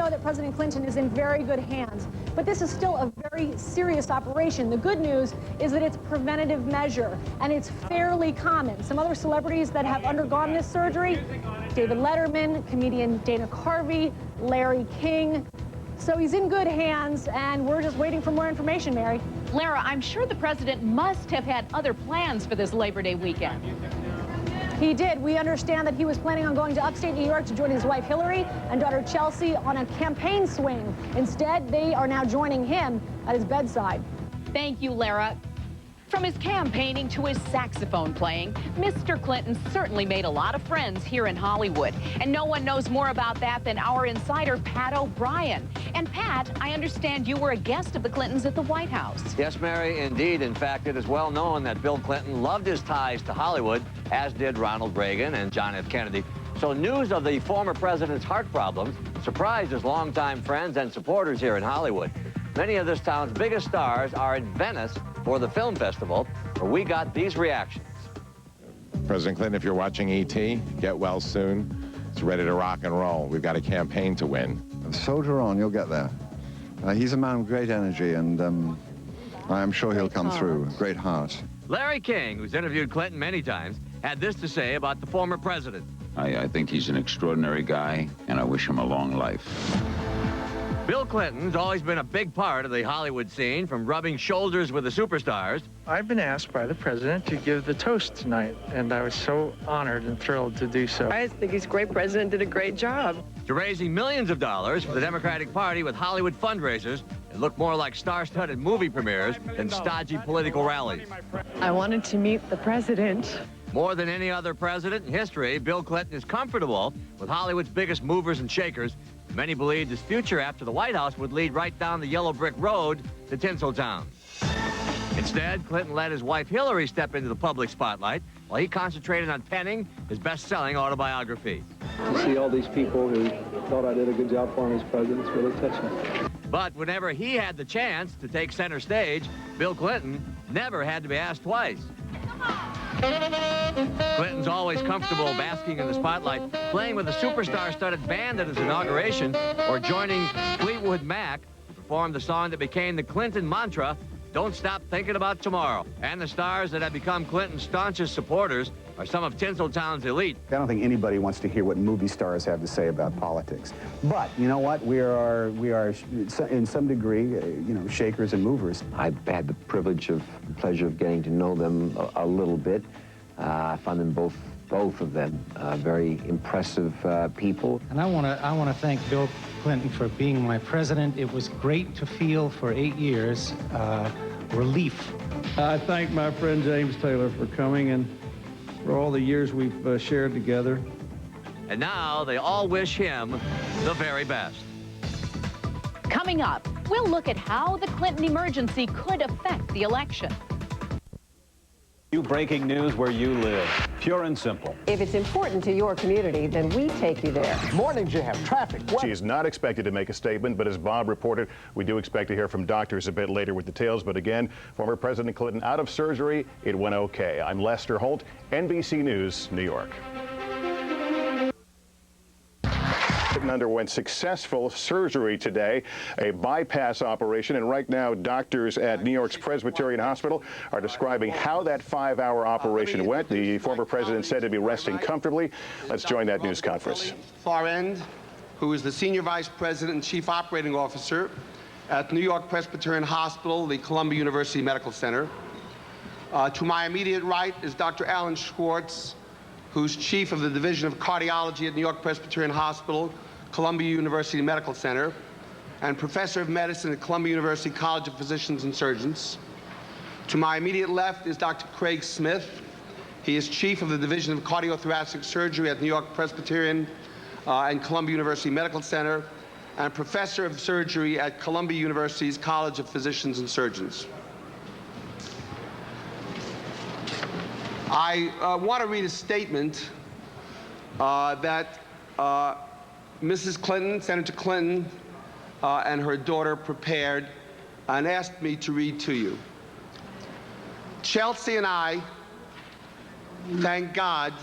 know that President Clinton is in very good hands, but this is still a very serious operation. The good news is that it's a preventative measure, and it's fairly common. Some other celebrities that have undergone this surgery, David Letterman, comedian Dana Carvey, Larry King. So he's in good hands, and we're just waiting for more information, Mary. Lara, I'm sure the president must have had other plans for this Labor Day weekend. He did. We understand that he was planning on going to upstate New York to join his wife Hillary and daughter Chelsea on a campaign swing. Instead, they are now joining him at his bedside. Thank you, Lara. From his campaigning to his saxophone playing, Mr. Clinton certainly made a lot of friends here in Hollywood. And no one knows more about that than our insider, Pat O'Brien. And Pat, I understand you were a guest of the Clintons at the White House. Yes, Mary, indeed. In fact, it is well known that Bill Clinton loved his ties to Hollywood, as did Ronald Reagan and John F. Kennedy. So news of the former president's heart problems surprised his longtime friends and supporters here in Hollywood. Many of this town's biggest stars are in Venice for the film festival, where we got these reactions. President Clinton, if you're watching E.T., get well soon. It's ready to rock and roll. We've got a campaign to win. Soldier on, you'll get there. He's a man with great energy, and I'm sure he'll come through. Great heart. Larry King, who's interviewed Clinton many times, had this to say about the former president. I think he's an extraordinary guy, and I wish him a long life. Bill Clinton's always been a big part of the Hollywood scene, from rubbing shoulders with the superstars. I've been asked by the president to give the toast tonight, and I was so honored and thrilled to do so. I think he's a great president, did a great job. To raising millions of dollars for the Democratic Party with Hollywood fundraisers that look more like star-studded movie premieres than stodgy political rallies. I wanted to meet the president. More than any other president in history, Bill Clinton is comfortable with Hollywood's biggest movers and shakers. Many believed his future after the White House would lead right down the yellow brick road to Tinseltown. Instead, Clinton let his wife Hillary step into the public spotlight while he concentrated on penning his best-selling autobiography. To see all these people who thought I did a good job for him as president is really touching. But whenever he had the chance to take center stage, Bill Clinton never had to be asked twice. Clinton's always comfortable basking in the spotlight, playing with a superstar-studded band at his inauguration, or joining Fleetwood Mac to perform the song that became the Clinton mantra, "Don't stop thinking about tomorrow." And the stars that have become Clinton's staunchest supporters are some of Tinseltown's elite. I don't think anybody wants to hear what movie stars have to say about politics. But you know what? We are in some degree, shakers and movers. I've had the privilege of, pleasure of getting to know them a little bit. I found them both of them very impressive people. And I want to thank Bill Clinton for being my president. It was great to feel for 8 years relief. I thank my friend James Taylor for coming and for all the years we've shared together. And now they all wish him the very best. Coming up, we'll look at how the Clinton emergency could affect the election. Breaking news where you live. Pure and simple. If it's important to your community, then we take you there. Morning jam, traffic. She is not expected to make a statement, but as Bob reported, we do expect to hear from doctors a bit later with details. But again, former President Clinton out of surgery. It went okay. I'm Lester Holt, NBC News, New York. Underwent successful surgery today, a bypass operation, and right now doctors at New York's Presbyterian Hospital are describing how that 5-hour operation went. The former president said to be resting comfortably. Let's join that news conference. Far End, who is the Senior Vice President and Chief Operating Officer at New York Presbyterian Hospital, the Columbia University Medical Center. To my immediate right is Dr. Alan Schwartz, who's Chief of the Division of Cardiology at New York Presbyterian Hospital, Columbia University Medical Center, and Professor of Medicine at Columbia University College of Physicians and Surgeons. To my immediate left is Dr. Craig Smith. He is Chief of the Division of Cardiothoracic Surgery at New York Presbyterian and Columbia University Medical Center, and Professor of Surgery at Columbia University's College of Physicians and Surgeons. I want to read a statement that Mrs. Clinton, Senator Clinton, and her daughter prepared and asked me to read to you. Chelsea and I thank God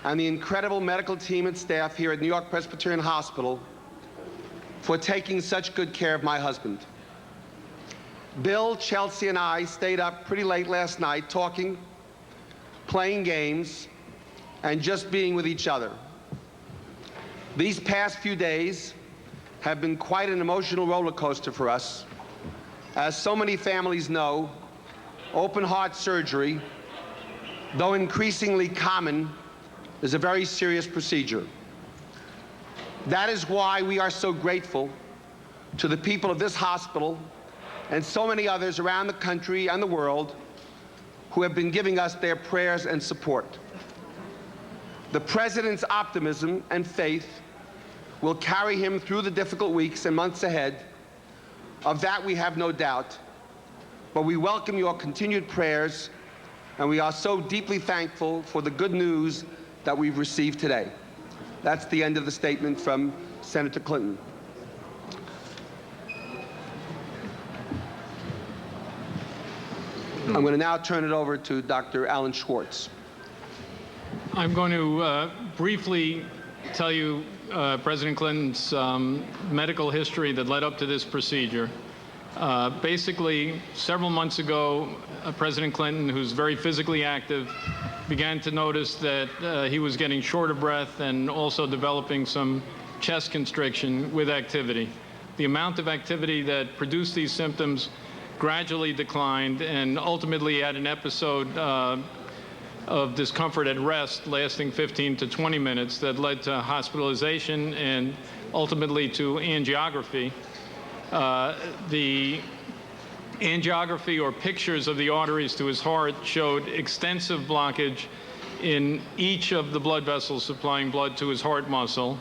and the incredible medical team and staff here at New York Presbyterian Hospital for taking such good care of my husband. Bill, Chelsea, and I stayed up pretty late last night talking, playing games, and just being with each other. These past few days have been quite an emotional roller coaster for us. As so many families know, open heart surgery, though increasingly common, is a very serious procedure. That is why we are so grateful to the people of this hospital and so many others around the country and the world who have been giving us their prayers and support. The President's optimism and faith will carry him through the difficult weeks and months ahead. Of that we have no doubt. But we welcome your continued prayers, and we are so deeply thankful for the good news that we've received today. That's the end of the statement from Senator Clinton. I'm going to now turn it over to Dr. Alan Schwartz. I'm going to briefly tell you President Clinton's medical history that led up to this procedure. Basically, several months ago, President Clinton, who's very physically active, began to notice that he was getting short of breath and also developing some chest constriction with activity. The amount of activity that produced these symptoms gradually declined and ultimately had an episode of discomfort at rest lasting 15 to 20 minutes that led to hospitalization and ultimately to angiography. The angiography or pictures of the arteries to his heart showed extensive blockage in each of the blood vessels supplying blood to his heart muscle.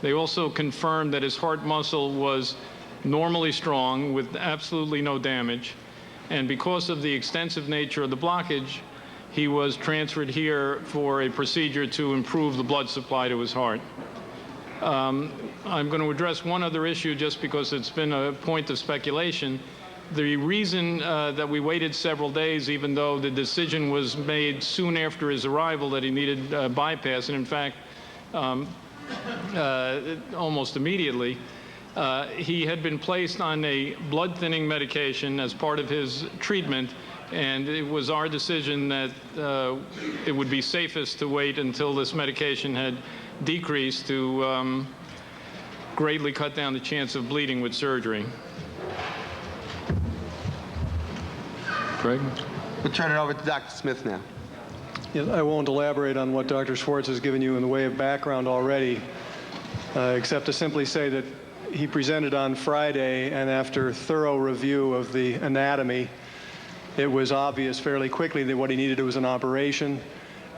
They also confirmed that his heart muscle was normally strong with absolutely no damage. And because of the extensive nature of the blockage, he was transferred here for a procedure to improve the blood supply to his heart. I'm going to address one other issue just because it's been a point of speculation. The reason that we waited several days, even though the decision was made soon after his arrival that he needed bypass, and in fact, almost immediately, he had been placed on a blood thinning medication as part of his treatment, and it was our decision that it would be safest to wait until this medication had decreased to greatly cut down the chance of bleeding with surgery. Craig? We'll turn it over to Dr. Smith now. Yeah, I won't elaborate on what Dr. Schwartz has given you in the way of background already, except to simply say that he presented on Friday, and after thorough review of the anatomy, it was obvious fairly quickly that what he needed was an operation.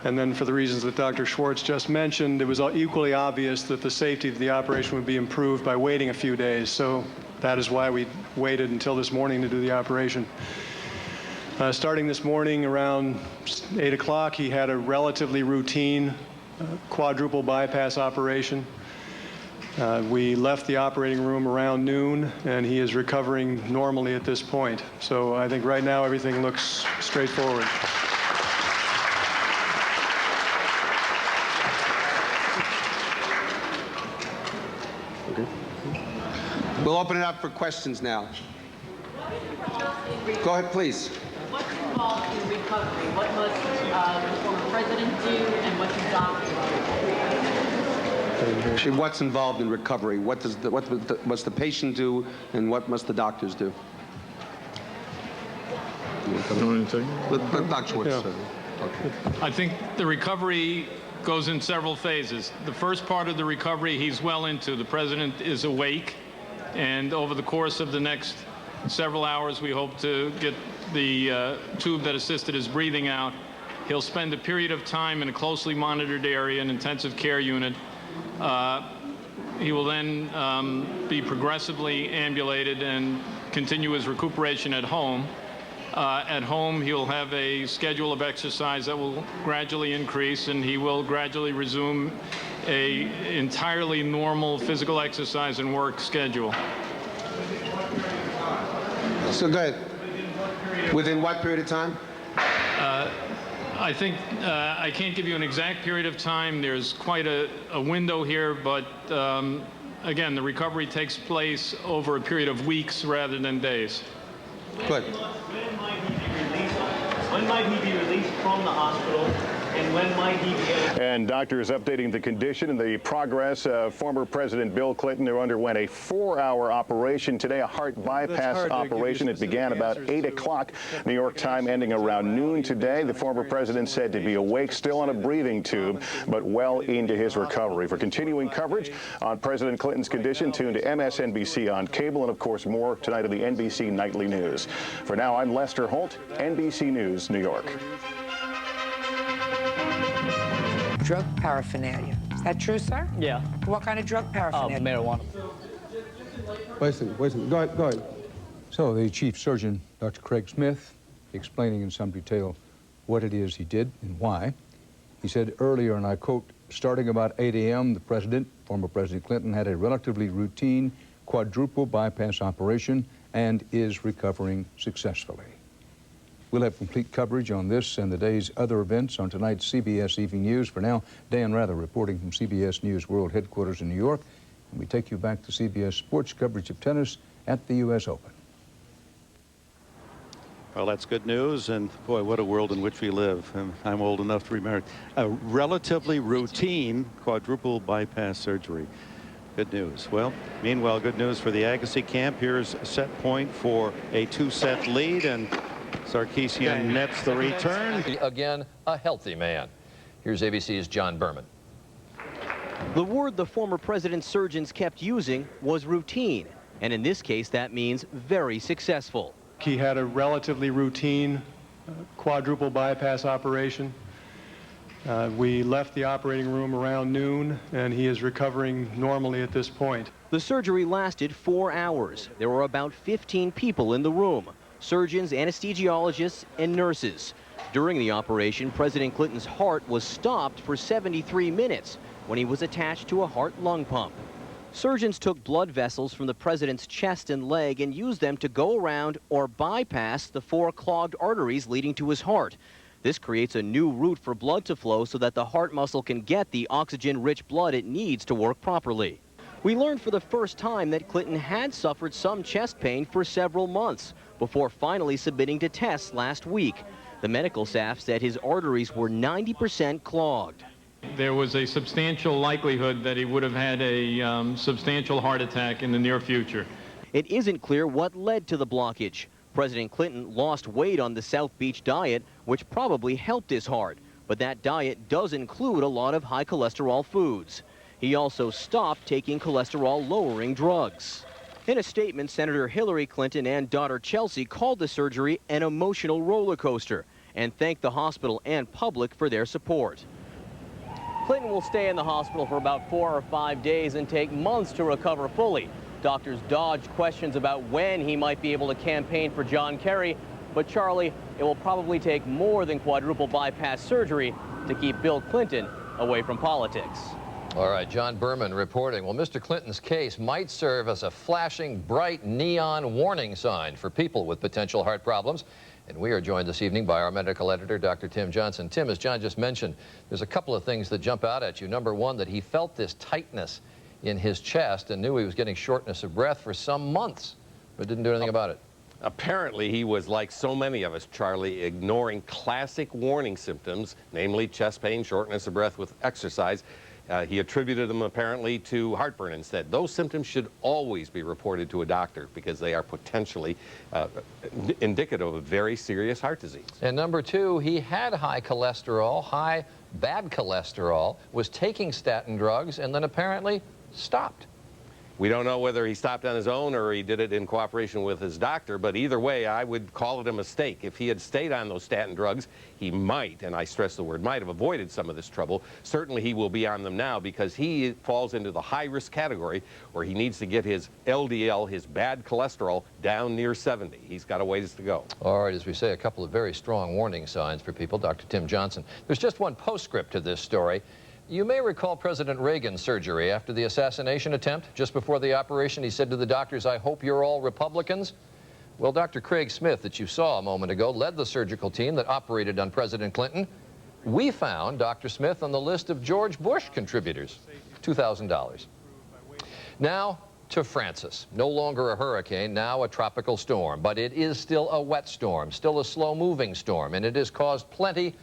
And then for the reasons that Dr. Schwartz just mentioned, it was equally obvious that the safety of the operation would be improved by waiting a few days. So that is why we waited until this morning to do the operation. Starting this morning around 8 o'clock, he had a relatively routine quadruple bypass operation. We left the operating room around noon, and he is recovering normally at this point. So I think right now everything looks straightforward. Okay. We'll open it up for questions now. Go ahead, please. What's involved in recovery? What must the former president do, and what should doctors do? What's involved in recovery? What must the patient do, and what must the doctors do? Let Dr. Schwartz. I think the recovery goes in several phases. The first part of the recovery he's well into. The president is awake, and over the course of the next several hours, we hope to get the tube that assisted his breathing out. He'll spend a period of time in a closely monitored area, an intensive care unit. He will then be progressively ambulated and continue his recuperation at home. At home, he'll have a schedule of exercise that will gradually increase, and he will gradually resume a entirely normal physical exercise and work schedule. So go ahead. Within what period of time? I think I can't give you an exact period of time. There's quite a window here, but again, the recovery takes place over a period of weeks rather than days. Good. When might he be released from the hospital, and when might he be able to... And doctors updating the condition and the progress of former President Bill Clinton, who underwent a 4-hour operation today, a heart bypass operation. It began about 8 o'clock. New York time ending around noon today. The former president said to be awake, still on a breathing tube, but well into his recovery. For continuing coverage on President Clinton's condition, tune to MSNBC on cable, and of course more tonight on the NBC Nightly News. For now, I'm Lester Holt, NBC News, New York. Drug paraphernalia. Is that true, sir? Yeah. What kind of drug paraphernalia? Marijuana. Wait a second. Go ahead. So the chief surgeon, Dr. Craig Smith, explaining in some detail what it is he did and why. He said earlier, and I quote, starting about 8 a.m., the president, former President Clinton, had a relatively routine quadruple bypass operation and is recovering successfully. We'll have complete coverage on this and the day's other events on tonight's CBS Evening News. For now, Dan Rather reporting from CBS News World Headquarters in New York. And we take you back to CBS Sports coverage of tennis at the U.S. Open. Well, that's good news, and boy, what a world in which we live. And I'm old enough to remember a relatively routine quadruple bypass surgery. Good news. Well, meanwhile, good news for the Agassi camp. Here's a set point for a 2-set lead, and Sarkisian nets the return. Again, a healthy man. Here's ABC's John Berman. The word the former president's surgeons kept using was routine, and in this case that means very successful. He had a relatively routine quadruple bypass operation. We left the operating room around noon, and he is recovering normally at this point. The surgery lasted 4 hours. There were about 15 people in the room: surgeons, anesthesiologists, and nurses. During the operation, President Clinton's heart was stopped for 73 minutes when he was attached to a heart-lung pump. Surgeons took blood vessels from the president's chest and leg and used them to go around or bypass the 4 clogged arteries leading to his heart. This creates a new route for blood to flow so that the heart muscle can get the oxygen-rich blood it needs to work properly. We learned for the first time that Clinton had suffered some chest pain for several months before finally submitting to tests last week. The medical staff said his arteries were 90% clogged. There was a substantial likelihood that he would have had a substantial heart attack in the near future. It isn't clear what led to the blockage. President Clinton lost weight on the South Beach diet, which probably helped his heart. But that diet does include a lot of high cholesterol foods. He also stopped taking cholesterol-lowering drugs. In a statement, Senator Hillary Clinton and daughter Chelsea called the surgery an emotional roller coaster and thanked the hospital and public for their support. Clinton will stay in the hospital for about 4 or 5 days and take months to recover fully. Doctors dodged questions about when he might be able to campaign for John Kerry, but Charlie, it will probably take more than quadruple bypass surgery to keep Bill Clinton away from politics. All right, John Berman reporting. Well, Mr. Clinton's case might serve as a flashing, bright neon warning sign for people with potential heart problems. And we are joined this evening by our medical editor, Dr. Tim Johnson. Tim, as John just mentioned, there's a couple of things that jump out at you. Number one, that he felt this tightness in his chest and knew he was getting shortness of breath for some months, but didn't do anything about it. Apparently, he was like so many of us, Charlie, ignoring classic warning symptoms, namely chest pain, shortness of breath with exercise. He attributed them apparently to heartburn instead. Those symptoms should always be reported to a doctor because they are potentially indicative of very serious heart disease. And number two, he had high cholesterol, high bad cholesterol, was taking statin drugs, and then apparently stopped. We don't know whether he stopped on his own or he did it in cooperation with his doctor, but either way, I would call it a mistake. If he had stayed on those statin drugs, he might, and I stress the word might, have avoided some of this trouble. Certainly he will be on them now because he falls into the high-risk category where he needs to get his LDL, his bad cholesterol, down near 70. He's got a ways to go. All right, as we say, a couple of very strong warning signs for people. Dr. Tim Johnson. There's just one postscript to this story. You may recall President Reagan's surgery after the assassination attempt. Just before the operation, he said to the doctors, "I hope you're all Republicans." Well, Dr. Craig Smith, that you saw a moment ago, led the surgical team that operated on President Clinton. We found Dr. Smith on the list of George Bush contributors, $2,000. Now to Francis. No longer a hurricane, now a tropical storm. But it is still a wet storm, still a slow-moving storm, and it has caused plenty